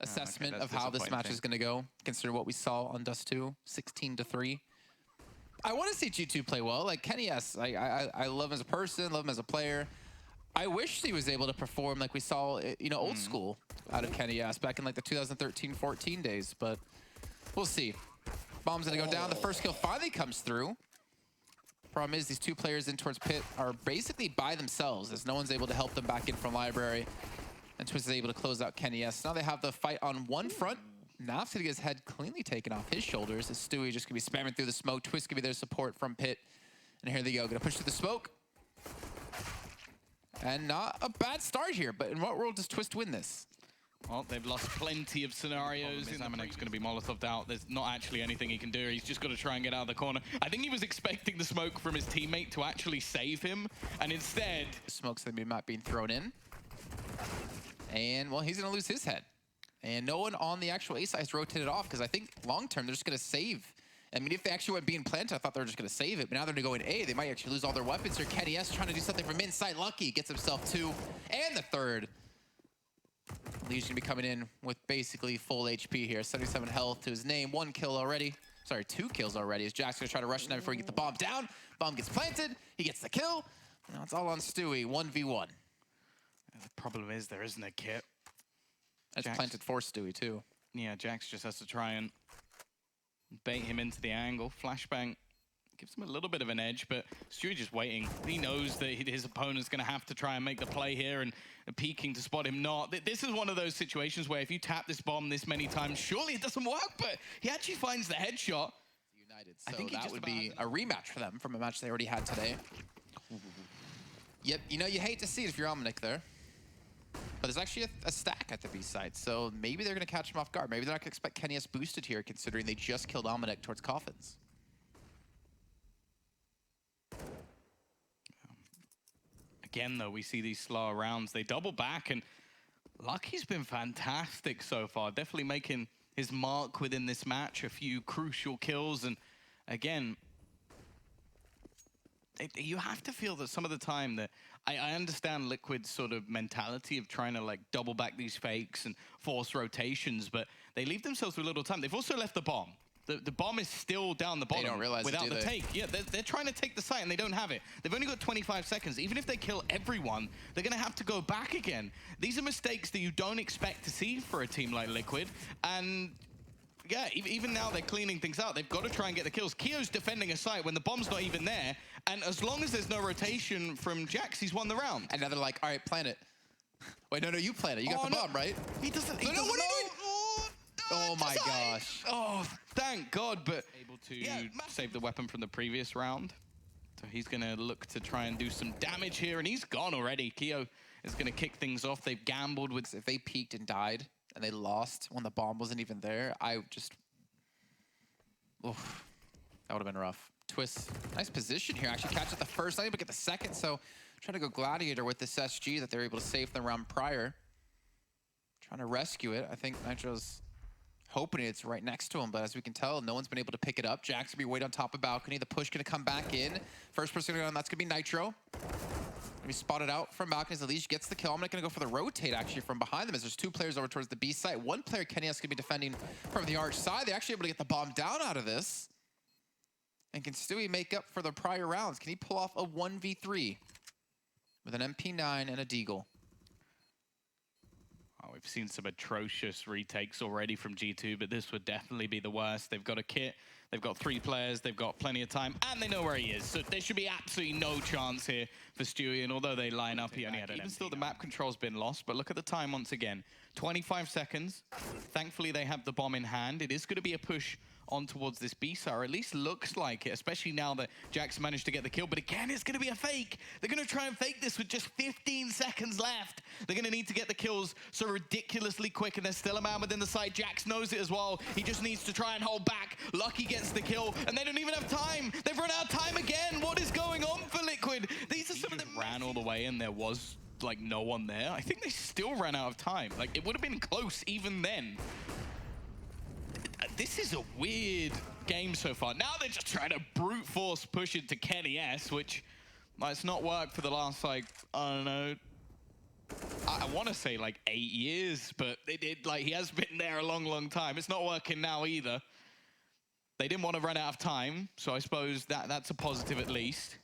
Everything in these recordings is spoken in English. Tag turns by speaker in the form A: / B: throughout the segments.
A: assessment of how this match is going to go, considering what we saw on Dust 2, 16-3. I want to see G2 play well. Like Kenny S, I love him as a person, love him as a player. I wish he was able to perform like we saw, you know, old school out of Kenny S back in like the 2013-14 days, but we'll see. Bomb's gonna go down. The first kill finally comes through. Problem is these two players in towards pit are basically by themselves as no one's able to help them back in from library. And Twist is able to close out Kenny S. Now they have the fight on one front. Naf's gonna get his head cleanly taken off his shoulders as Stewie just gonna be spamming through the smoke. Twist gonna be their support from pit. And here they go, gonna push through the smoke. And not a bad start here, but in what world does Twist win this?
B: Well, they've lost plenty of scenarios. Amanek's going to be Molotov'd out. There's not actually anything he can do. He's just got to try and get out of the corner. I think he was expecting the smoke from his teammate to actually save him, and instead...
A: Smoke's going to be MAP being thrown in. And, well, he's going to lose his head. And no one on the actual A side has rotated off, because I think long-term they're just going to save. I mean, if they actually went being planted, I thought they were just going to save it. But now they're going to go in A. They might actually lose all their weapons here. Kenny S trying to do something from inside. Lucky gets himself 2 and the 3rd. Lee's going to be coming in with basically full HP here. 77 health to his name. 1 kill already. Sorry, 2 kills already. As Jack's going to try to rush him before he gets the bomb down. Bomb gets planted. He gets the kill. Now it's all on Stewie. 1v1.
B: The problem is there isn't a kit.
A: That's planted for Stewie, too.
B: Yeah, Jax just has to try and bait him into the angle. Flashbang gives him a little bit of an edge, but Stewie just waiting. He knows that his opponent's going to have to try and make the play here and peeking to spot him not. This is one of those situations where if you tap this bomb this many times, surely it doesn't work, but he actually finds the headshot.
A: United, so I think that would be a rematch for them from a match they already had today. Yep, you know, you hate to see it if you're Amanek there. But there's actually a stack at the B side, so maybe they're going to catch him off guard. Maybe they're not going to expect Kenny S boosted here, considering they just killed Amanek towards Coffins.
B: Again, though, we see these slower rounds. They double back, and Lucky's been fantastic so far. Definitely making his mark within this match. A few crucial kills, and again, you have to feel that some of the time that I understand Liquid's sort of mentality of trying to like double back these fakes and force rotations, but they leave themselves with little time. They've also left the bomb. The bomb is still down the bottom.
A: They don't realize
B: without the
A: they?
B: take. Yeah, they're trying to take the site and they don't have it. They've only got 25 seconds. Even if they kill everyone, they're going to have to go back again. These are mistakes that you don't expect to see for a team like Liquid. And yeah, even now they're cleaning things out. They've got to try and get the kills. Kyo's defending a site when the bomb's not even there. And as long as there's no rotation from Jax, he's won the round.
A: And now they're like, all right, plant it. Wait, no, you plant it. You got the bomb, right?
B: He doesn't.
A: What are you doing? Oh my gosh.
B: Oh, thank God, but able to save the weapon from the previous round. So he's going to look to try and do some damage here, and he's gone already. Kyo is going to kick things off. They've gambled with...
A: If they peeked and died, and they lost when the bomb wasn't even there, I just... Oof, that would have been rough. Twist, nice position here. Actually catch it the first, not able to get the second, so trying to go Gladiator with this SG that they were able to save the round prior. Trying to rescue it. I think Nitro's hoping it's right next to him, but as we can tell, no one's been able to pick it up. Jack's gonna be waiting on top of balcony. The push gonna come back in. First person gonna go on, that's gonna be Nitro. Gonna be spotted out from balcony as the Leash gets the kill. I'm not gonna go for the rotate actually from behind them as there's 2 players over towards the B site. 1 player, Kenny S, gonna be defending from the arch side. They're actually able to get the bomb down out of this. And can Stewie make up for the prior rounds? Can he pull off a 1v3 with an MP9 and a Deagle?
B: Oh, we've seen some atrocious retakes already from G2, but this would definitely be the worst. They've got a kit, they've got 3 players, they've got plenty of time, and they know where he is. So there should be absolutely no chance here for Stewie, and although they line up, he only had an Even still, the map control's been lost, but look at the time once again. 25 seconds. Thankfully, they have the bomb in hand. It is going to be a push on towards this B-side, or at least looks like it, especially now that Jax managed to get the kill. But again, it's going to be a fake. They're going to try and fake this with just 15 seconds left. They're going to need to get the kills so ridiculously quick, and there's still a man within the site. Jax knows it as well. He just needs to try and hold back. Lucky gets the kill, and they don't even have time. They've run out of time again. What is going on for Liquid? These are some of them ran all the way, and there was like no one there. I think they still ran out of time. Like, it would have been close even then. This is a weird game so far. Now they're just trying to brute force push into Kenny S, which it's not worked for the last, like, I don't know. I want to say like 8 years, but like he has been there a long, long time. It's not working now either. They didn't want to run out of time, so I suppose that's a positive at least.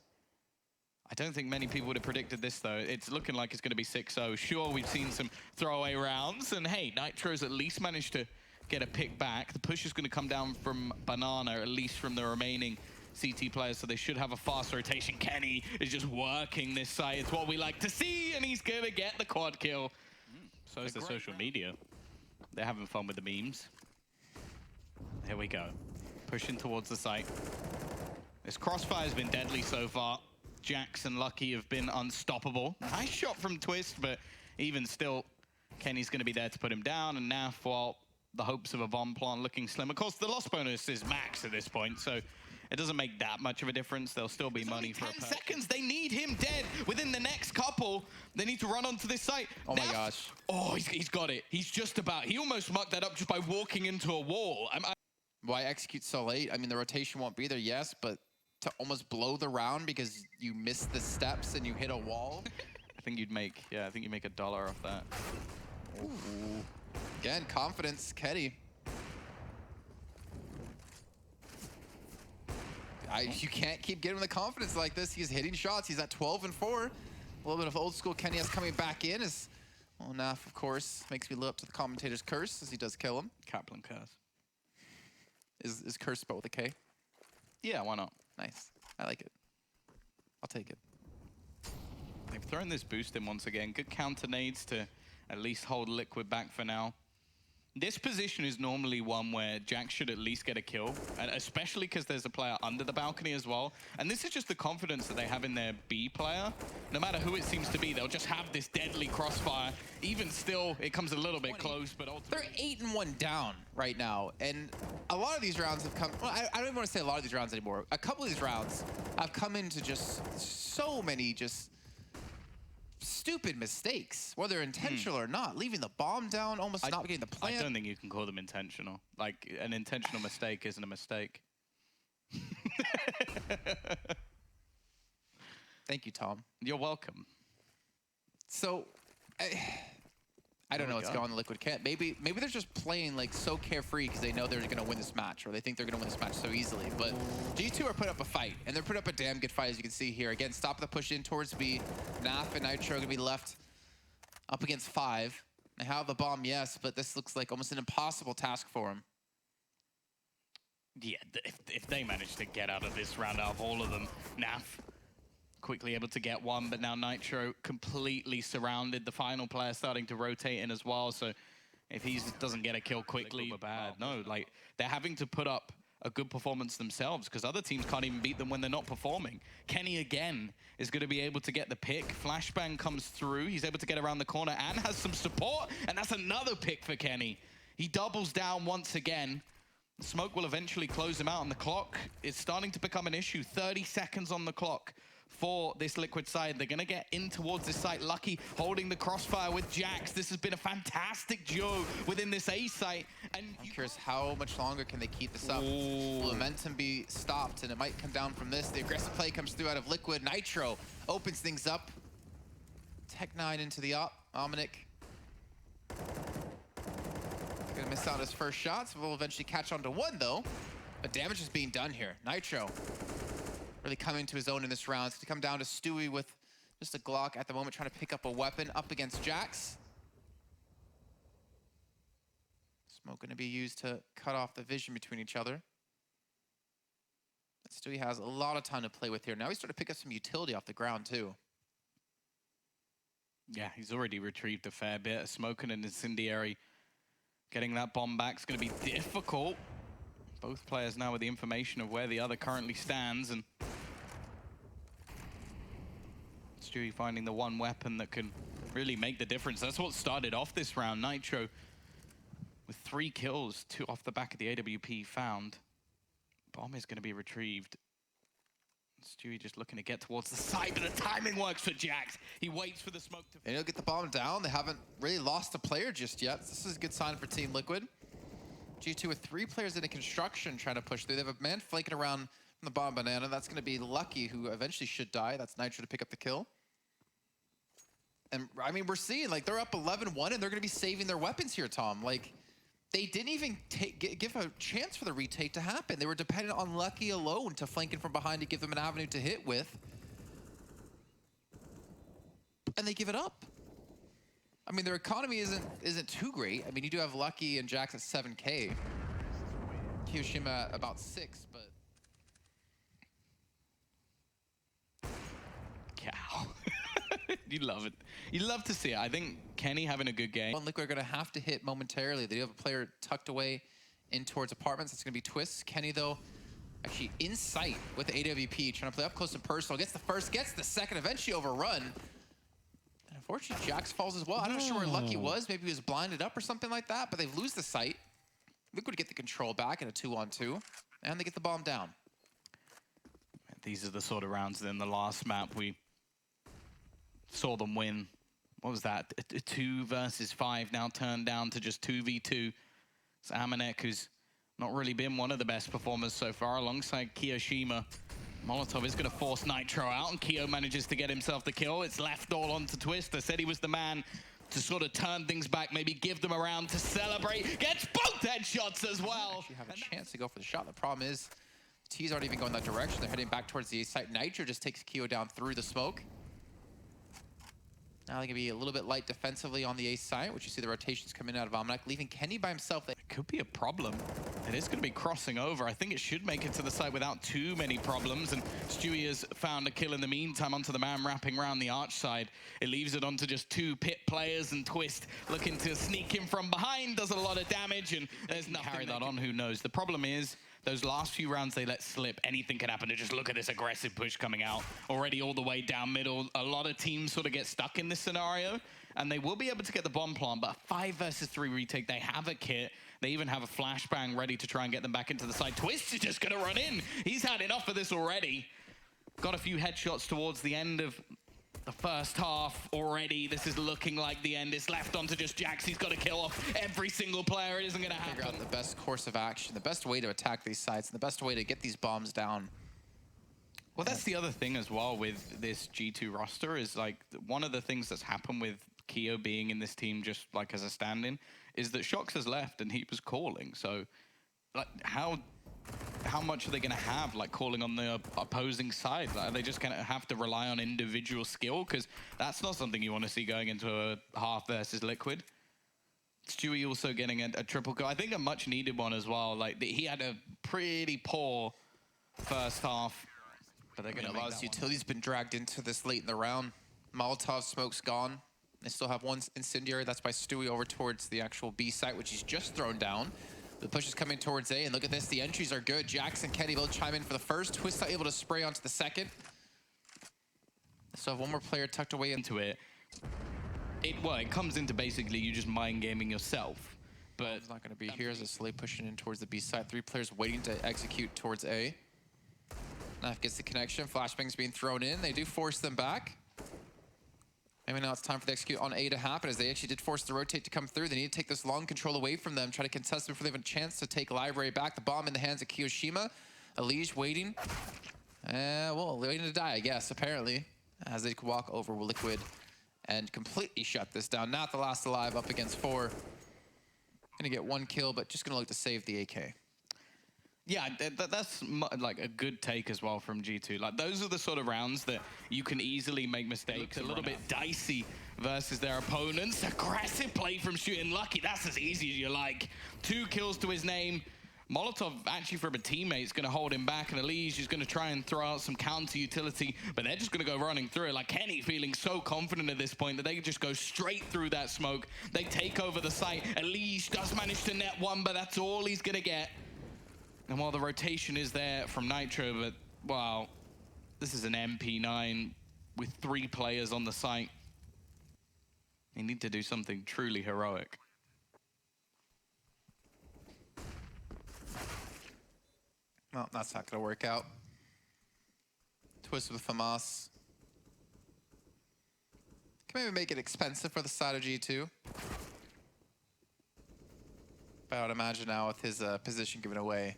B: I don't think many people would have predicted this, though. It's looking like it's going to be 6-0. Sure, we've seen some throwaway rounds, and hey, Nitro's at least managed to get a pick back. The push is going to come down from Banana, at least from the remaining CT players, so they should have a fast rotation. Kenny is just working this side. It's what we like to see, and he's going to get the quad kill. So is the social media. They're having fun with the memes. Here we go. Pushing towards the site. This crossfire has been deadly so far. Jax and Lucky have been unstoppable. Nice shot from Twist, but even still, Kenny's going to be there to put him down. And now, while the hopes of a bomb plant looking slim, of course, the loss bonus is max at this point, so it doesn't make that much of a difference. There'll still be money for 10 seconds. They need him dead within the next couple. They need to run onto this site.
A: Oh my gosh.
B: Oh, he's got it. He's just about. He almost mucked that up just by walking into a wall.
A: Why execute so late? I mean, the rotation won't be there, yes, but to almost blow the round because you missed the steps and you hit a wall.
B: I think you'd make, yeah, I think you make $1 off that.
A: Ooh. Again, confidence, Kenny. You can't keep giving him the confidence like this. He's hitting shots. He's at 12-4. A little bit of old school Kenny is coming back in. As well, Naf, of course, makes me live up to the commentator's curse as he does kill him.
B: Kaplan curse.
A: Is curse spelled with a K?
B: Yeah, why not?
A: Nice. I like it. I'll take it.
B: They've thrown this boost in once again. Good counter nades to at least hold Liquid back for now. This position is normally one where Jack should at least get a kill, and especially because there's a player under the balcony as well. And this is just the confidence that they have in their B player. No matter who it seems to be, they'll just have this deadly crossfire. Even still, it comes a little bit close, but ultimately...
A: They're 8-1 down right now, and a lot of these rounds have come... Well, I don't even want to say a lot of these rounds anymore. A couple of these rounds have come into just so many just stupid mistakes, whether intentional or not. Leaving the bomb down, almost not getting the plant.
B: I don't think you can call them intentional. Like, an intentional mistake isn't a mistake.
A: Thank you, Tom.
B: You're welcome.
A: So, I don't know what's going on in Liquid Cat. Maybe they're just playing like so carefree because they know they're going to win this match, or they think they're going to win this match so easily. But G2 are putting up a fight, and they're putting up a damn good fight, as you can see here. Again, stop the push in towards B. Naf and Nitro are going to be left up against 5. They have the bomb, yes, but this looks like almost an impossible task for them.
B: Yeah, if they manage to get out of this round, out of all of them, Naf quickly able to get one, but now Nitro completely surrounded. The final player starting to rotate in as well, so if he doesn't get a kill quickly, bad. No, like, they're having to put up a good performance themselves because other teams can't even beat them when they're not performing. Kenny, again, is going to be able to get the pick. Flashbang comes through. He's able to get around the corner and has some support, and that's another pick for Kenny. He doubles down once again. Smoke will eventually close him out, and the clock is starting to become an issue. 30 seconds on the clock for this Liquid side. They're going to get in towards this site. Lucky holding the crossfire with Jax. This has been a fantastic duo within this A site. And
A: I'm curious, how much longer can they keep this up? Will momentum be stopped? And it might come down from this. The aggressive play comes through out of Liquid. Nitro opens things up. Tech9 into the op. Omnic gonna miss out his first shots. We'll eventually catch on to one, though. But damage is being done here. Nitro really coming to his own in this round. It's going to come down to Stewie with just a Glock at the moment, trying to pick up a weapon up against Jax. Smoke going to be used to cut off the vision between each other. Stewie has a lot of time to play with here. Now he's starting to pick up some utility off the ground, too.
B: Yeah, he's already retrieved a fair bit. Smoke and an incendiary. Getting that bomb back is going to be difficult. Both players now with the information of where the other currently stands, and Stewie finding the one weapon that can really make the difference. That's what started off this round. Nitro with 3 kills, 2 off the back of the AWP found. Bomb is going to be retrieved. Stewie just looking to get towards the side, but the timing works for Jax. He waits for the smoke to...
A: And he'll get the bomb down. They haven't really lost a player just yet. This is a good sign for Team Liquid. G2 with 3 players in a construction trying to push through. They have a man flanking around from the bomb Banana. That's going to be Lucky, who eventually should die. That's Nitro to pick up the kill. And I mean, we're seeing like they're up 11-1 and they're going to be saving their weapons here, Tom. Like they didn't even give a chance for the retake to happen. They were dependent on Lucky alone to flank in from behind to give them an avenue to hit with. And they give it up. I mean, their economy isn't too great. I mean, you do have Lucky and Jax at 7K. Kiyoshima at about 6, but...
B: Cow. You love it. You love to see it. I think Kenny having a good game.
A: Well, Liquid are going to have to hit momentarily. They do have a player tucked away in towards apartments. It's going to be Twist. Kenny, though, actually in sight with the AWP, trying to play up close and personal. Gets the first, gets the second, eventually overrun. And unfortunately, Jax falls as well. I'm not sure where Lucky was. Maybe he was blinded up or something like that, but they lose the sight. Liquid get the control back in a 2-on-2, and they get the bomb down.
B: These are the sort of rounds that in the last map we saw them win. What was that? A 2 versus 5 now turned down to just 2v2. It's Amanek, who's not really been one of the best performers so far, alongside Kiyoshima. Molotov is going to force Nitro out, and Kyo manages to get himself the kill. It's left all on to Twist. I said he was the man to sort of turn things back, maybe give them a round to celebrate. Gets both headshots as well.
A: Actually have a chance to go for the shot. The problem is, T's aren't even going that direction. They're heading back towards the A site. Nitro just takes Kyo down through the smoke. Now they're going to be a little bit light defensively on the A site, which you see the rotations coming out of Amanek, leaving Kenny by himself.
B: It could be a problem. It is going to be crossing over. I think it should make it to the site without too many problems. And Stewie has found a kill in the meantime onto the man wrapping around the arch side. It leaves it onto just 2 pit players, and Twist looking to sneak in from behind, does a lot of damage, and there's nothing. Carry that on, who knows? The problem is, those last few rounds they let slip, anything can happen. To just look at this aggressive push coming out already all the way down middle. A lot of teams sort of get stuck in this scenario, and they will be able to get the bomb plant, but 5 versus 3 retake, they have a kit. They even have a flashbang ready to try and get them back into the side. Twist is just going to run in. He's had enough of this already. Got a few headshots towards the end of the first half already. This is looking like the end. It's left onto just Jax. He's got to kill off every single player. It isn't going to happen.
A: Figure out the best course of action, the best way to attack these sites, and the best way to get these bombs down.
B: Well, that's the other thing as well with this G2 roster is like one of the things that's happened with Keo being in this team just like as a stand-in is that Shox has left and he was calling. So like how much are they going to have like calling on the opposing side? Like, are they just going to have to rely on individual skill? Because that's not something you want to see going into a half versus Liquid. Stewie also getting a triple kill. I think a much needed one as well. Like he had a pretty poor first half. But they're going to
A: make that Utility's been dragged into this late in the round. Molotov smoke's gone. They still have one incendiary. That's by Stewie over towards the actual B site, which he's just thrown down. The push is coming towards A, and look at this. The entries are good. Jax and Kenny both chime in for the first. Twist not able to spray onto the second. So have one more player tucked away into it.
B: Well, it comes into basically you just mind gaming yourself. But
A: it's not going to be here as a Slay pushing in towards the B side. 3 players waiting to execute towards A. Naf gets the connection. Flashbang's being thrown in. They do force them back. Maybe now it's time for the execute on A to happen, as they actually did force the rotate to come through. They need to take this long control away from them, try to contest them before they have a chance to take Library back. The bomb in the hands of Kiyoshima. Elige waiting. Well, waiting to die, I guess, apparently, as they walk over Liquid and completely shut this down. Not the last alive, up against 4. Gonna get 1 kill, but just gonna look to save the AK.
B: Yeah, that's like a good take as well from G2. Like those are the sort of rounds that you can easily make mistakes. A little bit dicey versus their opponents. Aggressive play from shooting Lucky. That's as easy as you like. 2 kills to his name. Molotov actually from a teammate is going to hold him back, and Elige is going to try and throw out some counter utility, but they're just going to go running through it. Like Kenny feeling so confident at this point that they can just go straight through that smoke. They take over the site. Elige does manage to net 1, but that's all he's going to get. And while the rotation is there from Nitro, but, wow, this is an MP9 with 3 players on the site. They need to do something truly heroic.
A: Well, that's not going to work out. Twist with FAMAS. Can maybe make it expensive for the side of G2. But I would imagine now with his position given away,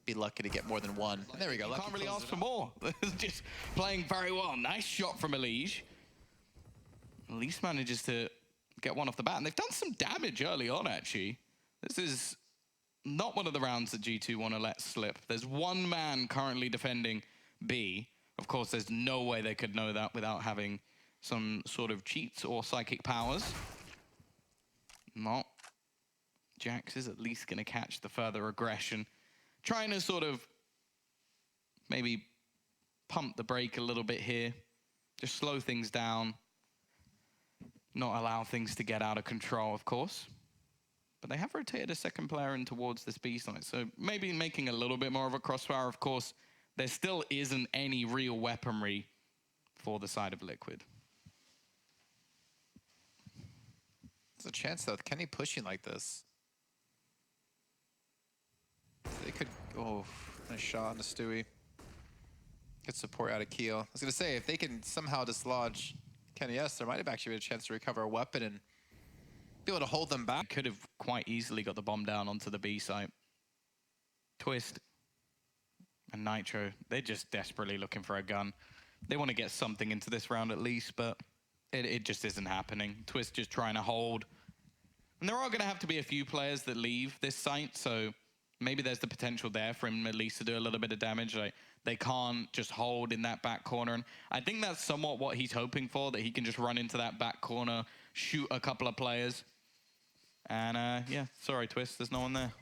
A: be lucky to get more than 1. And there we go.
B: You can't really ask for more. Just playing very well. Nice shot from Elige. at least manages to get one off the bat. And they've done some damage early on, actually. This is not one of the rounds that G2 want to let slip. There's one man currently defending B. Of course, there's no way they could know that without having some sort of cheats or psychic powers. No. Jax is at least going to catch the further aggression. Trying to sort of maybe pump the brake a little bit here. Just slow things down. Not allow things to get out of control, of course. But they have rotated a second player in towards this B side. So maybe making a little bit more of a crossfire. Of course, there still isn't any real weaponry for the side of Liquid.
A: There's a chance, though, with Kenny pushing like this. They could... Oh, nice shot on the Stewie. Good support out of Keo. I was going to say, if they can somehow dislodge Kenny S, there might have actually been a chance to recover a weapon and be able to hold them back.
B: Could have quite easily got the bomb down onto the B site. Twist and Nitro, they're just desperately looking for a gun. They want to get something into this round at least, but it just isn't happening. Twist just trying to hold. And there are going to have to be a few players that leave this site, so maybe there's the potential there for him at least to do a little bit of damage. Like, they can't just hold in that back corner. And I think that's somewhat what he's hoping for, that he can just run into that back corner, shoot a couple of players. And yeah, sorry, Twist, there's no one there.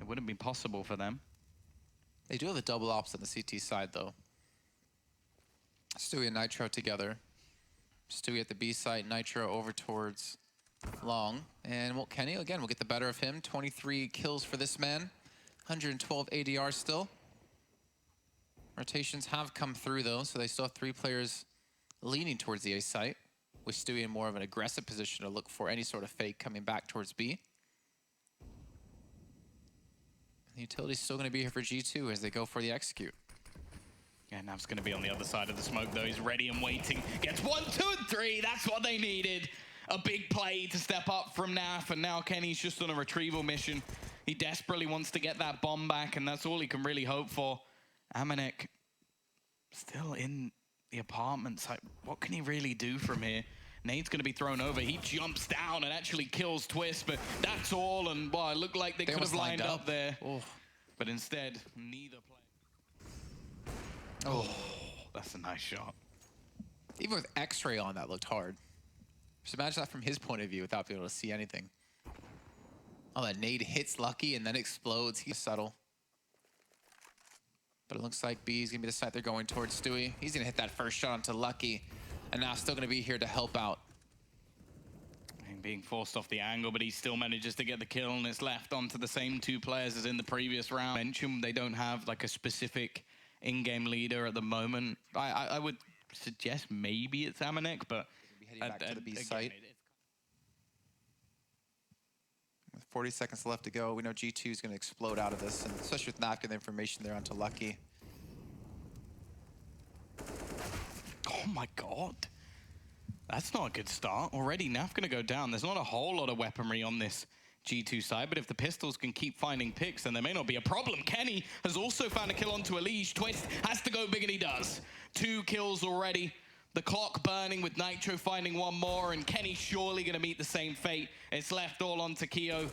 B: It wouldn't be possible for them.
A: They do have the double ops on the CT side, though. Stewie and Nitro together. Stewie at the B site, Nitro over towards Long. And well, Kenny, again, will get the better of him. 23 kills for this man. 112 ADR still. Rotations have come through, though, so they still have 3 players leaning towards the A site, with Stewie in more of an aggressive position to look for any sort of fake coming back towards B. The utility's still going to be here for G2 as they go for the execute.
B: Yeah, Nav's going to be on the other side of the smoke, though. He's ready and waiting. Gets 1, 2, and 3. That's what they needed. A big play to step up from Naf, and now Kenny's just on a retrieval mission. He desperately wants to get that bomb back, and that's all he can really hope for. Amanek still in the apartment site. What can he really do from here? Nade's going to be thrown over. He jumps down and actually kills Twist, but that's all. And well, it looked like they could have lined up there. Oh. But instead, neither player. Oh, that's a nice shot.
A: Even with X-ray on, that looked hard. Just imagine that from his point of view without being able to see anything. Oh, that nade hits Lucky and then explodes. He's subtle. But it looks like B's going to be the side they're going towards Stewie. He's going to hit that first shot onto Lucky. And now still going to be here to help out.
B: And being forced off the angle, but he still manages to get the kill, and it's left onto the same 2 players as in the previous round. Mention they don't have like a specific in-game leader at the moment. I would suggest maybe it's Amanek, but
A: heading back to the B site. With 40 seconds left to go, we know G2 is going to explode out of this, and especially with not getting the information there onto Lucky.
B: Oh my god. That's not a good start. Already Naf going to go down. There's not a whole lot of weaponry on this G2 side, but if the pistols can keep finding picks, then there may not be a problem. Kenny has also found a kill onto Elige. Twist has to go big, and he does. 2 kills already. The clock burning with Nitro finding 1 more, and Kenny surely going to meet the same fate. It's left all on to Keo.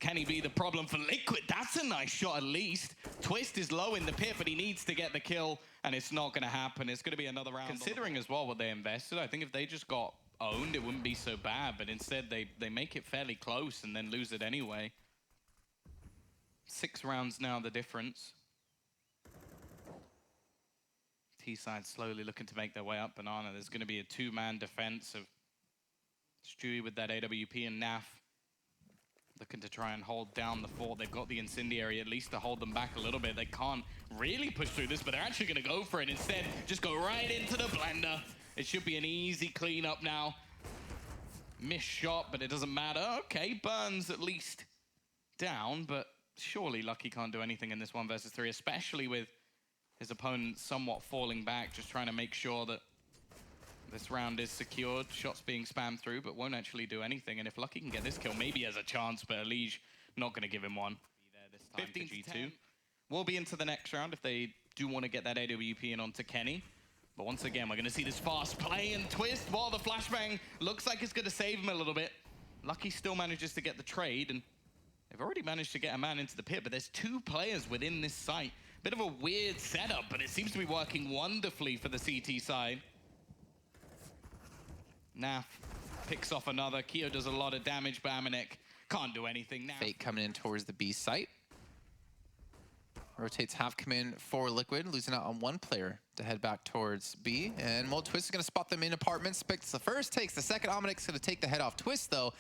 B: Can he be the problem for Liquid? That's a nice shot at least. Twist is low in the pit, but he needs to get the kill, and it's not going to happen. It's going to be another round. Considering as well what they invested, I think if they just got owned, it wouldn't be so bad, but instead they make it fairly close and then lose it anyway. 6 rounds now, the difference. T-side slowly looking to make their way up Banana. There's going to be a 2-man defense of Stewie with that AWP and Naf looking to try and hold down the fort. They've got the incendiary at least to hold them back a little bit. They can't really push through this, but they're actually going to go for it. Instead, just go right into the blender. It should be an easy cleanup now. Missed shot, but it doesn't matter. Okay, Burns at least down, but surely Lucky can't do anything in this 1 versus 3, especially with his opponent somewhat falling back, just trying to make sure that this round is secured. Shots being spammed through, but won't actually do anything. And if Lucky can get this kill, maybe he has a chance, but Elige not going to give him one. 15 to G2. We'll be into the next round if they do want to get that AWP in onto Kenny. But once again, we're going to see this fast play and twist while the flashbang looks like it's going to save him a little bit. Lucky still manages to get the trade, and they've already managed to get a man into the pit, but there's 2 players within this site. Bit of a weird setup, but it seems to be working wonderfully for the CT side. Naf picks off another. Keo does a lot of damage, but Amanek can't do anything now.
A: Fate coming in towards the B site. Rotates half command for Liquid, losing out on 1 player to head back towards B. And Twist is going to spot them in apartments. Picks the first, takes the second. Amanik's going to take the head off Twist, though.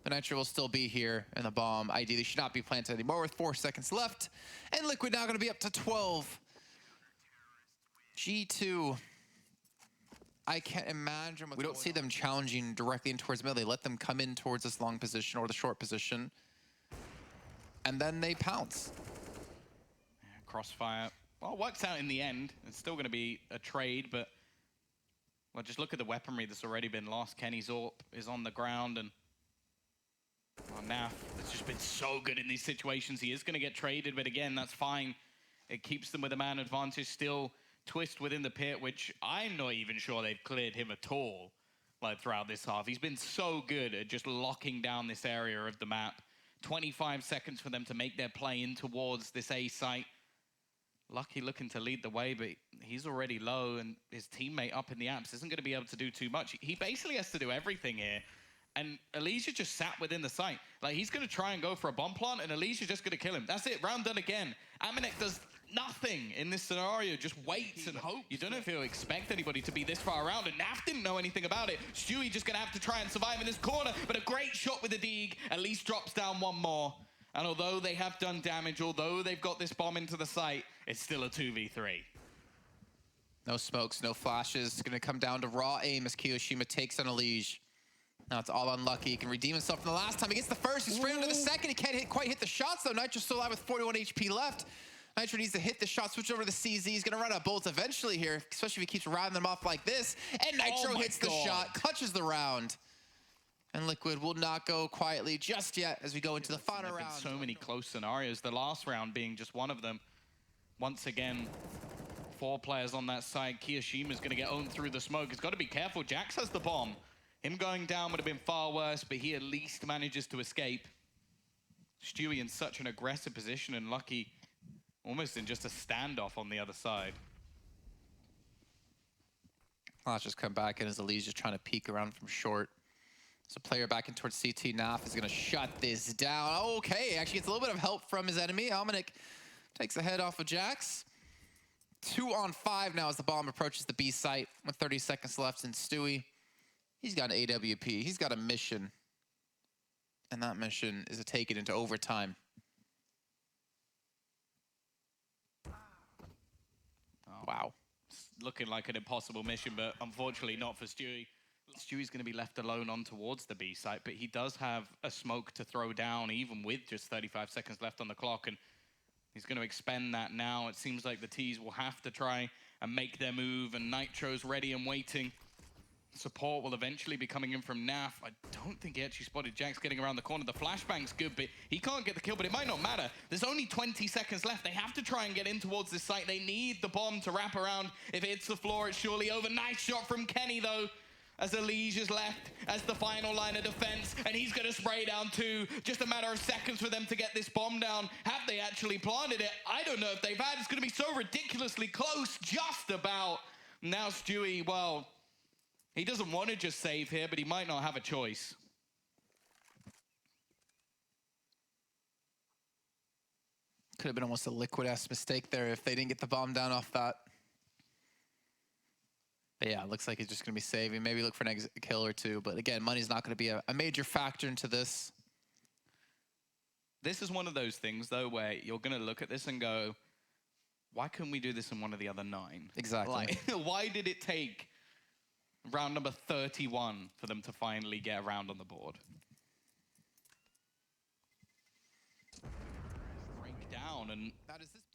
A: The Nitro will still be here, and the bomb ideally should not be planted anymore with 4 seconds left. And Liquid now going to be up to 12. G2. I can't imagine we don't see them challenging directly in towards middle. They let them come in towards this long position or the short position, and then they pounce.
B: Yeah, crossfire. Well, it works out in the end. It's still going to be a trade, but well, just look at the weaponry that's already been lost. Kenny's AWP is on the ground, and well, Naf has just been so good in these situations. He is going to get traded, but again, that's fine. It keeps them with a man advantage. Still Twist within the pit, which I'm not even sure they've cleared him at all, like throughout this half. He's been so good at just locking down this area of the map. 25 seconds for them to make their play in towards this A site. Lucky looking to lead the way, but he's already low, and his teammate up in the apps isn't going to be able to do too much. He basically has to do everything here. And Elijah just sat within the site. Like, he's going to try and go for a bomb plant, and Elijah's just going to kill him. That's it. Round done again. Amanek does nothing in this scenario. Just waits and hopes. You don't know if he'll expect anybody to be this far around, and Naf didn't know anything about it. Stewie just going to have to try and survive in this corner, but a great shot with the Deeg. At least drops down 1 more. And although they have done damage, although they've got this bomb into the site, it's still a 2v3.
A: No smokes, no flashes. It's going to come down to raw aim as Kiyoshima takes on Elige. Now it's all unlucky. He can redeem himself from the last time. He gets the first. He's straight into the second. He can't quite hit the shots, though. Nitro's still alive with 41 HP left. Nitro needs to hit the shot, switch over to the CZ. He's going to run out of bullets eventually here, especially if he keeps rounding them off like this. And Nitro hits the shot, clutches the round. And Liquid will not go quietly just yet as we go into the final round.
B: So many close scenarios. The last round being just one of them. Once again, 4 players on that side. Kiyoshima's going to get owned through the smoke. He's got to be careful. Jax has the bomb. Him going down would have been far worse, but he at least manages to escape. Stewie in such an aggressive position, and Lucky almost in just a standoff on the other side.
A: Let's just come back in as Eli's just trying to peek around from short. So player back in towards CT. Naf is going to shut this down. Okay, actually gets a little bit of help from his enemy. Amanek takes the head off of Jax. 2 on 5 now as the bomb approaches the B site with 30 seconds left. And Stewie, he's got an AWP. He's got a mission. And that mission is to take it into overtime.
B: Oh,
A: wow.
B: It's looking like an impossible mission, but unfortunately not for Stewie. Stewie's going to be left alone on towards the B site, but he does have a smoke to throw down, even with just 35 seconds left on the clock, and he's going to expend that now. It seems like the T's will have to try and make their move, and Nitro's ready and waiting. Support will eventually be coming in from Naf. I don't think he actually spotted Jax getting around the corner. The flashbang's good, but he can't get the kill, but it might not matter. There's only 20 seconds left. They have to try and get in towards this site. They need the bomb to wrap around. If it hits the floor, it's surely over. Nice shot from Kenny, though, as Elige is left as the final line of defense, and he's going to spray down 2. Just a matter of seconds for them to get this bomb down. Have they actually planted it? I don't know if they've had. It's going to be so ridiculously close, just about. Now Stewie, well, he doesn't want to just save here, but he might not have a choice.
A: Could have been almost a Liquid-esque mistake there if they didn't get the bomb down off that. But yeah, it looks like he's just going to be saving. Maybe look for an exit kill or 2. But again, money's not going to be a major factor into this.
B: This is one of those things, though, where you're going to look at this and go, why couldn't we do this in one of the other 9?
A: Exactly.
B: Like, why did it take round number 31 for them to finally get a round on the board? Break down, and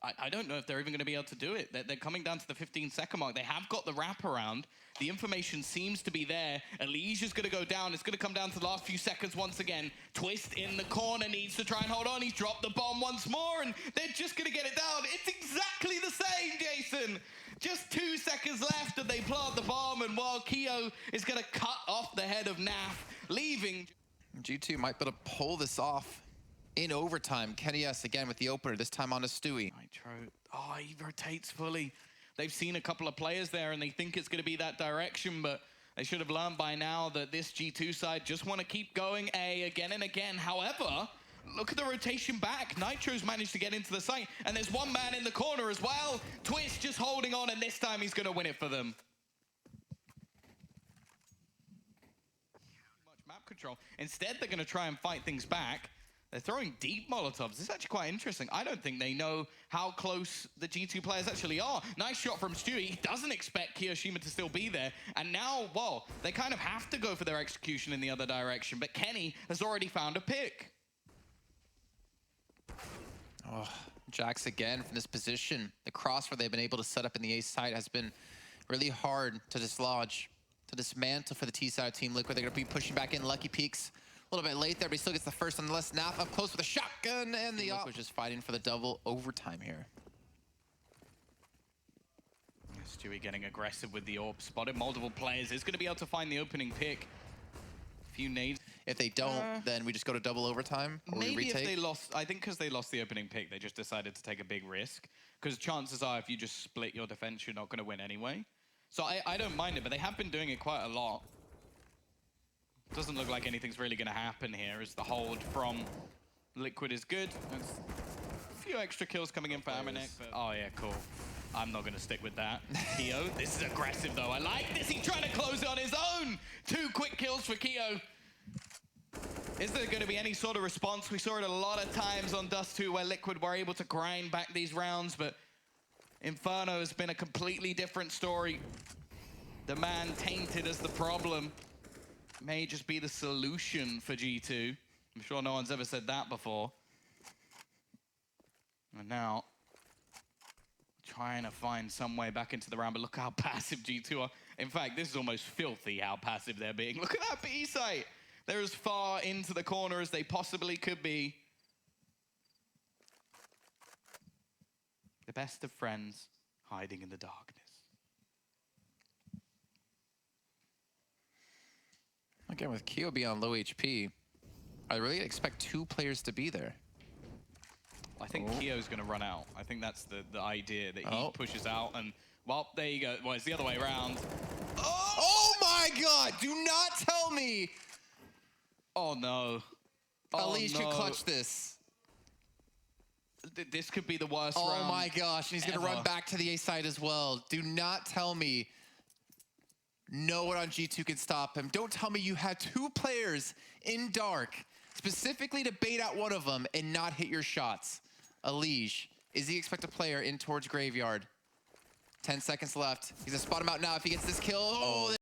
B: I don't know if they're even going to be able to do it. They're coming down to the 15-second mark. They have got the wraparound. The information seems to be there. Elisia's going to go down. It's going to come down to the last few seconds once again. Twist in the corner needs to try and hold on. He's dropped the bomb once more, and they're just going to get it down. It's exactly the same, Jason. Just 2 seconds left and they plant the bomb, and while Keo is going to cut off the head of Naf, leaving.
A: G2 might be able to pull this off in overtime. Kenny S again with the opener, this time on a Stewie.
B: Nitro, oh, he rotates fully. They've seen a couple of players there and they think it's going to be that direction, but they should have learned by now that this G2 side just want to keep going A again and again. However, look at the rotation back. Nitro's managed to get into the site, and there's one man in the corner as well. Twist just holding on, and this time he's going to win it for them. Much map control. Instead, they're going to try and fight things back. They're throwing deep Molotovs. This is actually quite interesting. I don't think they know how close the G2 players actually are. Nice shot from Stewie. He doesn't expect Kiyoshima to still be there. And now, well, they kind of have to go for their execution in the other direction. But Kenny has already found a pick.
A: Oh, Jax again from this position. The crossfire they've been able to set up in the A side has been really hard to dislodge, to dismantle for the T side team. Liquid, they're going to be pushing back in. Lucky peeks a little bit late there, but he still gets the first nonetheless. Naf up close with a shotgun, and the Liquid just fighting for the double overtime here.
B: Stewie getting aggressive with the AWP, spotted multiple players. Is going to be able to find the opening pick. A few nades.
A: If they don't, then we just go to double overtime, or
B: maybe
A: we retake.
B: If they lost, I think because they lost the opening pick, they just decided to take a big risk. Because chances are, if you just split your defense, you're not going to win anyway. So I don't mind it, but they have been doing it quite a lot. Doesn't look like anything's really going to happen here, as the hold from Liquid is good. There's a few extra kills coming in for Amanek, but oh yeah, cool. I'm not going to stick with that. Keo, this is aggressive though. I like this. He's trying to close it on his own. 2 quick kills for Keo. Is there going to be any sort of response? We saw it a lot of times on Dust 2 where Liquid were able to grind back these rounds, but Inferno has been a completely different story. The man tainted as the problem may just be the solution for G2. I'm sure no one's ever said that before. And now, trying to find some way back into the round, but look how passive G2 are. In fact, this is almost filthy how passive they're being. Look at that B site. They're as far into the corner as they possibly could be. The best of friends hiding in the darkness.
A: Again, with Keo being on low HP, I really expect 2 players to be there.
B: I think Keo's going to run out. I think that's the idea, that he pushes out and, well, there you go. Well, it's the other way around.
A: Oh my God! Do not tell me!
B: Oh no.
A: Elise could clutch this.
B: This could be the worst round.
A: Oh my gosh, and he's going to run back to the A side as well. Do not tell me no one on G2 can stop him. Don't tell me you had 2 players in dark, specifically to bait out one of them and not hit your shots. Elige, is he expect a player in towards Graveyard? 10 seconds left. He's going to spot him out now if he gets this kill. Oh,